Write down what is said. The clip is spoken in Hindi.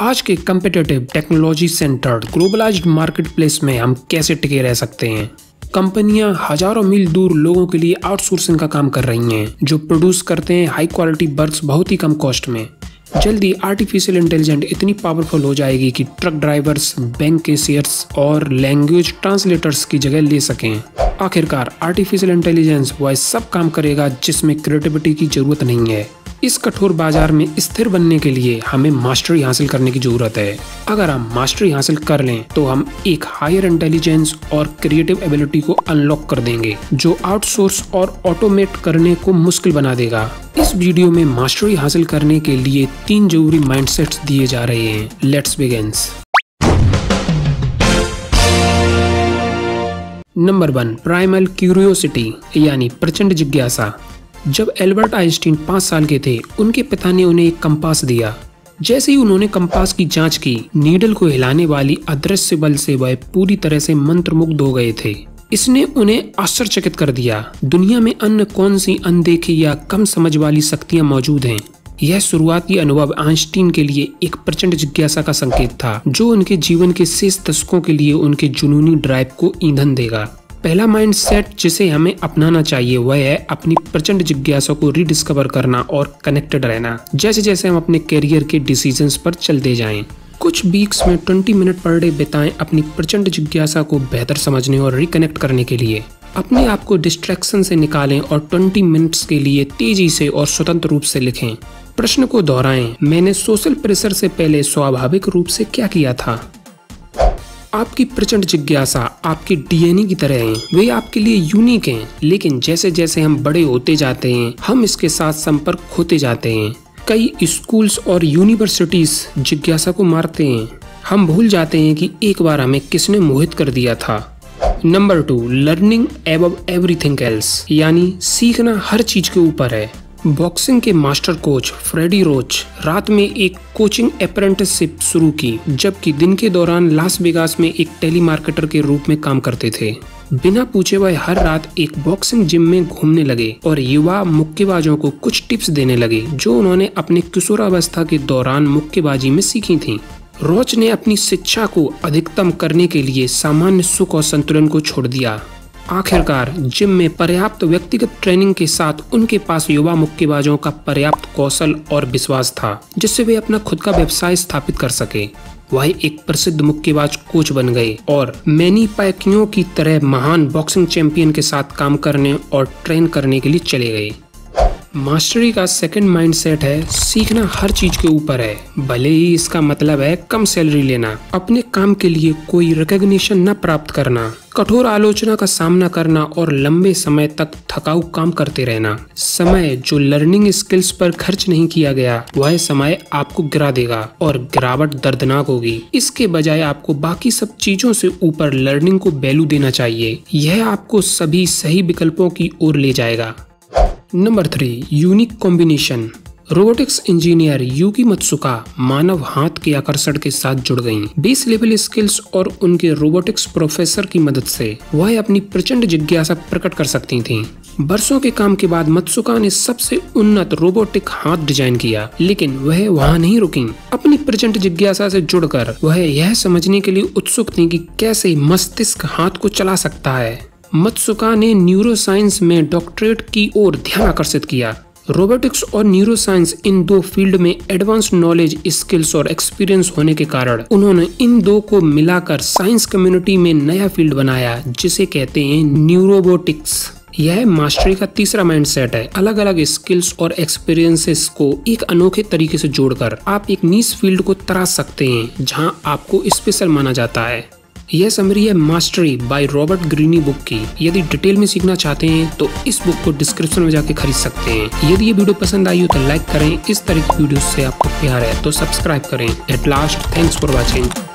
आज के competitive technology centred globalised market place में हम कैसे टिके रह सकते हैं। कंपनियां हजारों मील दूर लोगों के लिए आउटसोर्सिंग का काम कर रही हैं, जो प्रोड्यूस करते हैं हाई क्वालिटी वर्क्स बहुत ही कम कॉस्ट में। जल्दी आर्टिफिशियल इंटेलिजेंस इतनी पावरफुल हो जाएगी कि ट्रक ड्राइवर्स, बैंक कैशियर्स और लैंग्वेज ट्रांसलेटर्स की जगह ले सकें। आखिरकार आर्टिफिशियल इंटेलिजेंस वह सब काम करेगा जिसमें क्रिएटिविटी की जरूरत नहीं है। इस कठोर बाजार में स्थिर बनने के लिए हमें मास्टरी हासिल करने की जरूरत है। अगर हम मास्टरी हासिल कर लें तो हम एक हायर इंटेलिजेंस और क्रिएटिव एबिलिटी को अनलॉक कर देंगे, जो आउटसोर्स और ऑटोमेट करने को मुश्किल बना देगा। इस वीडियो में मास्टरी हासिल करने के लिए 3 जरूरी माइंडसेट्स दिए जा रहे हैं। Let's begins. Number 1, primal curiosity यानी प्रचंड जिज्ञासा। जब एल्बर्ट आइंस्टीन 5 साल के थे, उनके पिता ने उन्हें एक कंपास दिया। जैसे ही उन्होंने कंपास की जांच की, नीडल को हिलाने वाली अदृश्य बल से वह पूरी तरह से मंत्रमुग्ध हो गए थे। इसने उन्हें आश्चर्यचकित कर दिया। दुनिया में अन्य कौन सी अनदेखी या कम समझ वाली शक्तियां मौजूद हैं। यह शुरुआती अनुभव आइंस्टीन के लिए एक प्रचंड जिज्ञासा का संकेत था, जो उनके जीवन के शेष दशकों के लिए उनके जुनूनी ड्राइव को ईंधन देगा। पहला माइंडसेट जिसे हमें अपनाना चाहिए वह है अपनी प्रचंड जिज्ञासा को रीडिस्कवर करना और कनेक्टेड रहना। जैसे जैसे हम अपने करियर के डिसीजंस पर चलते जाएं, कुछ वीक्स में 20 मिनट पर डे बिताएं अपनी प्रचंड जिज्ञासा को बेहतर समझने और रिकनेक्ट करने के लिए। अपने आप को डिस्ट्रैक्शन से निकालें और 20 मिनट्स के लिए तेजी से और स्वतंत्र रूप से लिखें। प्रश्न को दोहराएं, मैंने सोशल प्रेशर से पहले स्वाभाविक रूप से क्या किया था। आपकी प्रचंड जिज्ञासा आपके डीएनए की तरह है। वे आपके लिए यूनिक हैं, लेकिन जैसे जैसे हम बड़े होते जाते हैं, हम इसके साथ संपर्क खोते जाते हैं। कई स्कूल्स और यूनिवर्सिटीज जिज्ञासा को मारते हैं। हम भूल जाते हैं कि एक बार हमें किसने मोहित कर दिया था। Number 2, learning above everything else यानी सीखना हर चीज के ऊपर है। बॉक्सिंग के मास्टर कोच फ्रेडी रोच रात में एक कोचिंग अप्रेंटिसशिप शुरू की, जबकि दिन के दौरान लास वेगास में एक टेलीमार्केटर के रूप में काम करते थे। बिना पूछे वह हर रात एक बॉक्सिंग जिम में घूमने लगे और युवा मुक्केबाजों को कुछ टिप्स देने लगे, जो उन्होंने अपने किशोरावस्था के दौरान मुक्केबाजी में सीखी थी। रोच ने अपनी शिक्षा को अधिकतम करने के लिए सामान्य सुख और संतुलन को छोड़ दिया। आखिरकार जिम में पर्याप्त व्यक्तिगत ट्रेनिंग के साथ उनके पास युवा मुक्केबाजों का पर्याप्त कौशल और विश्वास था, जिससे वे अपना खुद का व्यवसाय स्थापित कर सके। वह एक प्रसिद्ध मुक्केबाज कोच बन गए और मैनी पैक्यूओ की तरह महान बॉक्सिंग चैंपियन के साथ काम करने और ट्रेन करने के लिए चले गए। मास्टरी का सेकंड माइंडसेट है सीखना हर चीज के ऊपर है, भले ही इसका मतलब है कम सैलरी लेना, अपने काम के लिए कोई रिकॉग्निशन न प्राप्त करना, कठोर आलोचना का सामना करना और लंबे समय तक थकाऊ काम करते रहना। समय जो लर्निंग स्किल्स पर खर्च नहीं किया गया, वह समय आपको गिरा देगा और गिरावट दर्दनाक होगी। इसके बजाय आपको बाकी सब चीजों से ऊपर लर्निंग को वैल्यू देना चाहिए। यह आपको सभी सही विकल्पों की ओर ले जाएगा। Number 3, unique combination. Robotics engineer Yuki Matsuoka मानव हाथ के आकर्षण के साथ जुड़ गईं। बेस लेवल स्किल्स और उनके रोबोटिक्स प्रोफेसर की मदद से वह अपनी प्रचंड जिज्ञासा प्रकट कर सकती थीं। बरसों के काम के बाद मत्सुका ने सबसे उन्नत रोबोटिक हाथ डिजाइन किया, लेकिन वह वहां नहीं रुकी। अपनी प्रचंड जिज्ञासा से जुड़कर वह यह समझने के लिए उत्सुक थी कि कैसे मस्तिष्क हाथ को चला सकता है। मत्सुका ने न्यूरोसाइंस में डॉक्टरेट की ओर ध्यान आकर्षित किया। रोबोटिक्स और न्यूरोसाइंस इन दो फील्ड में एडवांस नॉलेज, स्किल्स और एक्सपीरियंस होने के कारण उन्होंने इन दो को मिलाकर साइंस कम्युनिटी में नया फील्ड बनाया, जिसे कहते हैं न्यूरोबोटिक्स। यह मास्टरी का तीसरा माइंडसेट है। अलग अलग स्किल्स और एक्सपीरियंसेस को एक अनोखे तरीके से जोड़कर आप एक नीश फील्ड को तराश सकते हैं, जहां आपको स्पेशल माना जाता है। यह समरी है mastery by Robert Greene book की। यदि डिटेल में सीखना चाहते हैं तो इस बुक को डिस्क्रिप्शन में जाके खरीद सकते हैं। यदि ये वीडियो पसंद आई हो तो लाइक करें। इस तरह की वीडियो से आपको प्यार है तो सब्सक्राइब करें। At last, thanks for watching.